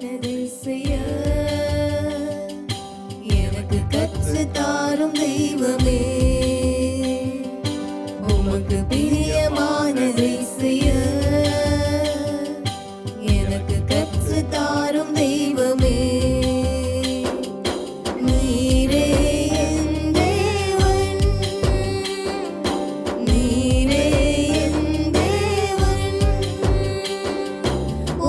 பிரியமானதை செய்ய எனக்கு கற்று தாரும் தெய்வமே. உமக்கு பிரியமானதை செய்ய எனக்கு கற்று தாரும் தெய்வமே. நீரே என் தேவன், நீரே என் தேவன்.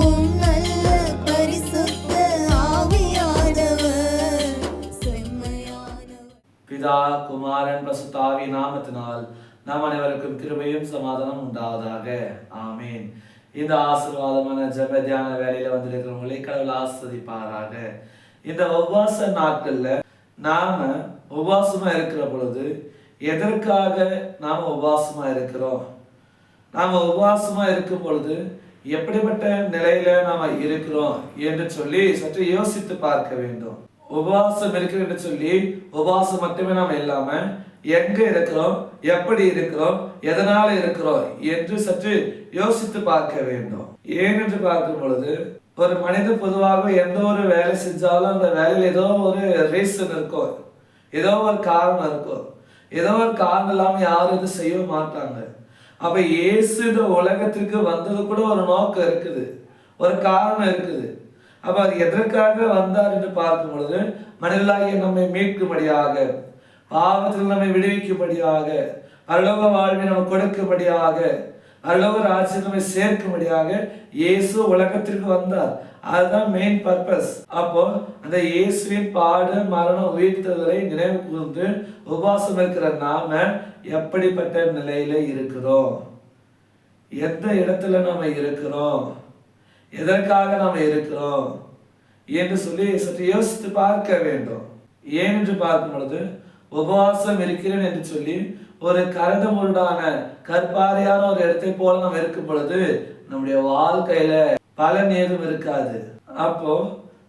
உம் நல்ல பரிசுத்த ஆவியானவர் செம்மையானவர். பிதா குமாரன் பரிசுத்த ஆவி நாமத்தினால் நாம் அனைவருக்கும் கிருபையும் சமாதானம் உண்டாவதாக. ஆமீன். இந்த ஆசீர்வாதமான ஜெப தியான வேலையில வந்திருக்கிறவங்களை கடவுள் ஆசீர்வதிப்பாராக. இந்த உபவாச நாட்கள்ல நாம உபவாசமா இருக்கிற பொழுது எதற்காக நாம உபவாசமா இருக்கிறோம்? நாம உபவாசமா இருக்கும் பொழுது எப்படிப்பட்ட நிலையில நாம இருக்கிறோம் என்று சொல்லி சற்று யோசித்து பார்க்க வேண்டும். உபவாசம் இருக்கிறது என்று சொல்லி உபவாசம் மட்டுமே நாம இல்லாம எங்க இருக்கிறோம், எப்படி இருக்கிறோம், எதனால இருக்கிறோம் என்று சற்று யோசித்து பார்க்க வேண்டும். ஏன் என்று பார்க்கும் பொழுது ஒரு மனிதன் பொதுவாக எந்த ஒரு வேலை செஞ்சாலும் அந்த வேலையில் ஏதோ ஒரு ரீசன் இருக்கும், ஏதோ ஒரு காரணம் இருக்கும். ஏதோ ஒரு காரணம் இல்லாம யாரும் இது செய்ய மாட்டாங்க. அப்ப இயேசு இந்த உலகத்திற்கு வந்தது கூட ஒரு நோக்கம் இருக்குது, ஒரு காரணம் இருக்குது. அப்ப அது எதற்காக வந்தார் என்று பார்க்கும் பொழுது மனிதர்களாகிய நம்மை மீட்கும்படியாக, பாவத்தில் நம்மை விடுவிக்கும்படியாக, பரலோக வாழ்வை நம்ம கொடுக்கும்படியாக, பரலோக ராஜ்யத்தில் நம்மை சேர்க்கும்படியாக இயேசு உலகத்திற்கு வந்தார். அதுதான் மெயின் பர்பஸ். அப்போ அந்த இயேசுவின் பாடு மரணம் உயிர்த்ததை நினைவு கூர்ந்து உபவாசம் இருக்கிற நாம எப்படிப்பட்ட நிலையில இருக்கிறோம், எந்த இடத்துல நாம இருக்கிறோம், எதற்காக நாம இருக்கிறோம் என்று சொல்லி சற்று யோசித்து பார்க்க வேண்டும். ஏன் என்று பார்க்கும் பொழுது உபவாசம் இருக்கிறேன் என்று சொல்லி ஒரு கரடுமுரடான கற்பாறையான ஒரு இடத்தை போல நாம் இருக்கும் பொழுது நம்முடைய வாழ்க்கையில பலன் ஏதும் இருக்காது. அப்போ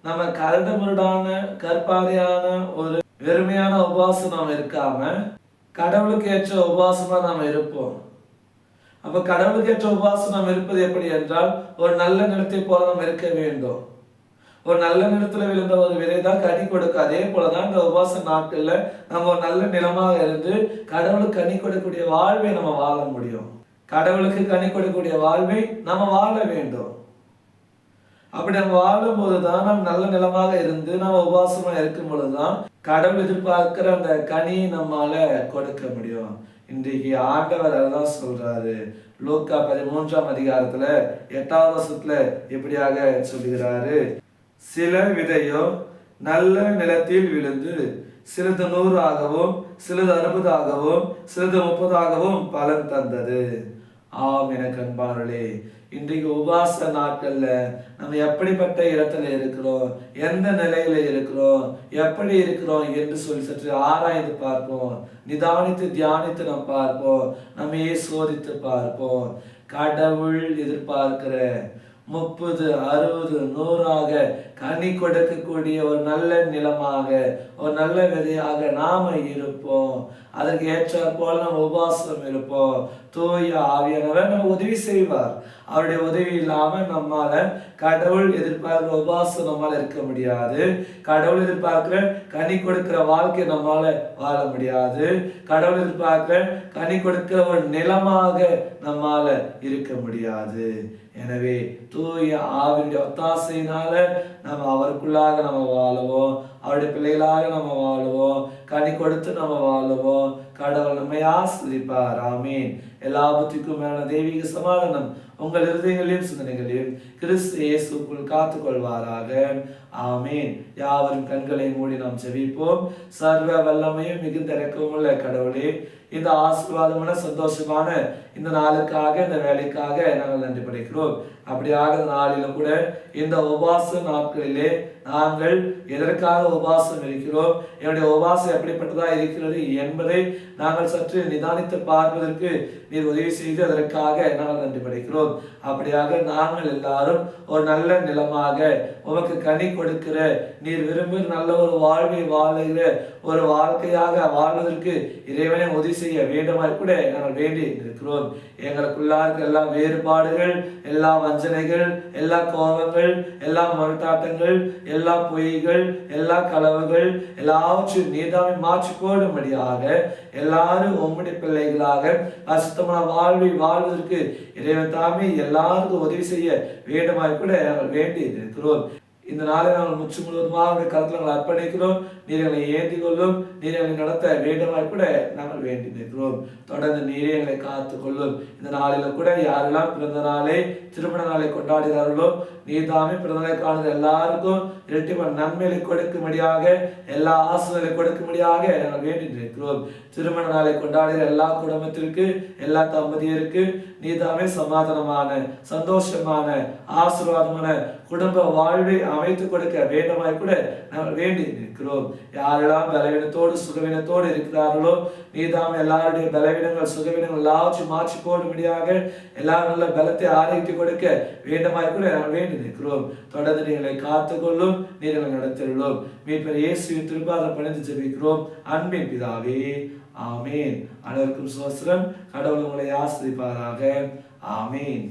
நம்ம கரடுமுரடான கற்பாறையான ஒரு வெறுமையான உபவாசம் நாம் இருக்காம கடவுளுக்கு ஏற்ற உபவாசமா நாம் இருப்போம். அப்ப கடவுளுக்கு ஏற்ற உபவாசம் நாம் இருப்பது எப்படி என்றால் ஒரு நல்ல நிலத்தை போல நாம் இருக்க வேண்டும். ஒரு நல்ல நிலத்துல விழுந்த ஒரு விதை தான் கனி கொடுக்கும். அதே போலதான் இந்த உபவாச நாட்கள்ல நம்ம ஒரு நல்ல நிலமாக இருந்து கடவுளுக்கு கனி கொடுக்கக்கூடிய வாழ்வை நம்ம வாழ முடியும். கடவுளுக்கு கனி கொடுக்கக்கூடிய வாழ்வை நம்ம வாழ வேண்டும். அப்படி நம்ம வாழும் போதுதான் நம்ம நல்ல நிலமாக இருந்து நம்ம உபவாசமா இருக்கும் பொழுதுதான் கடவுள் எதிர்பார்க்கிற அந்த கனியை நம்மால கொடுக்க முடியும். இன்றைக்கு ஆண்டவர் அதான் சொல்றாரு. லூக்கா 13ஆம் அதிகாரத்துல 8வது வசனத்துல எப்படியாக சொல்லுகிறாரு, சில விதையோ நல்ல நிலத்தில் விழுந்து சிலது 100ஆகவும் சிலது 60ஆகவும் சிலது 30ஆகவும் பலன் தந்தது. ஆம் எனக்கு அன்பானவர்களே, இன்றைக்கு உபவாச நாட்கள்ல நம்ம எப்படிப்பட்ட இடத்துல இருக்கிறோம், எந்த நிலையில இருக்கிறோம், எப்படி இருக்கிறோம் என்று சொல்லி சற்று ஆராய்ந்து பார்ப்போம். நிதானித்து தியானித்து நாம் பார்ப்போம். நம்மையே சோதித்து பார்ப்போம். கடவுள் எதிர்பார்க்கிற 30, 60, 100ஆக கனி கொடுக்கக்கூடிய ஒரு நல்ல நிலமாக, ஒரு நல்ல விதையாக நாம இருப்போம். அதற்கு ஏற்றாற் போல நம்ம உபவாசம் இருப்போம். தூய ஆவியானவர் நம்ம உதவி செய்வார். அவருடைய உதவி இல்லாம நம்மால கடவுள் எதிர்பார்க்கிற உபவாசம் நம்மால இருக்க முடியாது. கடவுள் எதிர்பார்க்கிற கனி கொடுக்கிற வாழ்க்கை நம்மால வாழ முடியாது. கடவுள் எதிர்பார்க்கிற கனி கொடுக்கிற ஒரு நிலமாக நம்மால இருக்க முடியாது. எனவே தூய ஆவியுடைய ஒத்தாசையினால நம்ம அவருக்குள்ளாக நம்ம வாழுவோம். அவருடைய பிள்ளைகளாக நம்ம வாழுவோம். கனி கொடுத்து நம்ம வாழுவோம். கடவுள் நம்மை ஆசீர்வதிப்பார். ஆமீன். எல்லா புத்திக்கும் மேலான தெய்வீக சமாதானம் உங்கள் இருதயங்களையும் சிந்தனைகளையும் கிறிஸ்து இயேசுக்குள் காத்துக்கொள்வாராக. ஆமீன். யாவரும் கண்களை மூடி நாம் ஜெபிப்போம். சர்வ வல்லமையும் மிகுந்த இரக்கமுள்ள கடவுளே, இந்த ஆசீர்வாதமான சந்தோஷமான இந்த நாளுக்காக, இந்த வேலைக்காக நாங்கள் நன்றி படைக்கிறோம். அப்படியாக நாளிலும் கூட இந்த உபவாச நாட்களிலே நாங்கள் எதற்காக உபவாசம் இருக்கிறோம், என்னுடைய உபவாசம் எப்படிப்பட்டதா இருக்கிறது என்பதை நாங்கள் சற்று நிதானித்து பார்ப்பதற்கு நீர் உதவி செய்து அதற்காக நாங்கள் நன்றி படைக்கிறோம். அப்படியாக நாங்கள் எல்லாரும் ஒரு நல்ல நிலமாக உமக்கு கனி கொடுக்கிற, நீர் விரும்புகிற நல்ல ஒரு வாழ்வை வாழுகிற ஒரு வாழ்க்கையாக வாழ்வதற்கு இறைவனை உதவி செய்ய வேண்டுமாய் கூட நாங்கள் வேண்டி இருக்கிறோம். எங்களுக்குள்ளா இருக்கிற எல்லா வேறுபாடுகள், எல்லா வஞ்சனைகள், எல்லா கோபங்கள், எல்லா மறுத்தாட்டங்கள், எல்லா பொய்கள், எல்லா களவுகள் எல்லாவற்றையும் நீதாமே மாற்றி போடும்படியாக எல்லாரும் உம்முடைய பிள்ளைகளாக அசுத்தமான வாழ்வை வாழ்வதற்கு இறைவன் தாமே எல்லாருக்கும் உதவி செய்ய வேண்டுமாய் கூட நாங்கள் வேண்டி இருக்கிறோம். இந்த நாளை நாங்கள் முற்று முழுவதுமாக கருத்தில் நாங்கள் அர்ப்பணிக்கிறோம். நீர் எங்களை ஏந்தி கொள்ளும், நீர் எங்களை நடத்த வேண்டுமாய் கூட நாங்கள் வேண்டி நிற்கிறோம். தொடர்ந்து நீரே எங்களை காத்து கொள்ளும். இந்த நாளில கூட யாரெல்லாம் பிறந்த நாளை திருமண நாளை கொண்டாடுகிறார்களோ நீதாமே பிறந்த நாளை காணுகிற எல்லாருக்கும் இரட்டிப்பான நன்மைகளை கொடுக்கும்படியாக எல்லா ஆசைகளை கொடுக்கும்படியாக நாங்கள் வேண்டி நிற்கிறோம். திருமண நாளை கொண்டாடுகிற எல்லா குடும்பத்திற்கு எல்லா தம்பதியருக்கு நீதாமே சமாதானமான சந்தோஷமான ஆசீர்வாதமான குடும்ப வாழ்வை அமைத்து கொடுக்க வேண்டுமாய் கூட நாங்கள் வேண்டி நிற்கிறோம். யாரெல்லாம் பலவீனத்தோடு சுகவீனத்தோடு இருக்கிறார்களோ நீதாமே எல்லாருடைய பலவீனங்கள் சுகவீனங்கள் எல்லாவற்றையும் மாற்றி போடும்படியாக எல்லாரும் நல்ல பலத்தை ஆரோக்கியத்தை கொடுக்க வேண்டுமாய் கூட நாங்கள் வேண்டி நிற்கிறோம். தொடர்ந்து நீங்களை காத்துக்கொள்ளும், நீங்களை நடத்தியுள்ளோம். மீட்பர் இயேசுவின் திருப்பாதம் பணிந்து ஜெபிக்கிறோம் அன்பின் பிதாவே, ஆமேன். அனைவருக்கும் ஸ்தோத்திரம். கடவுள் உங்களை ஆசீர்வதிப்பாராக. ஆமேன்.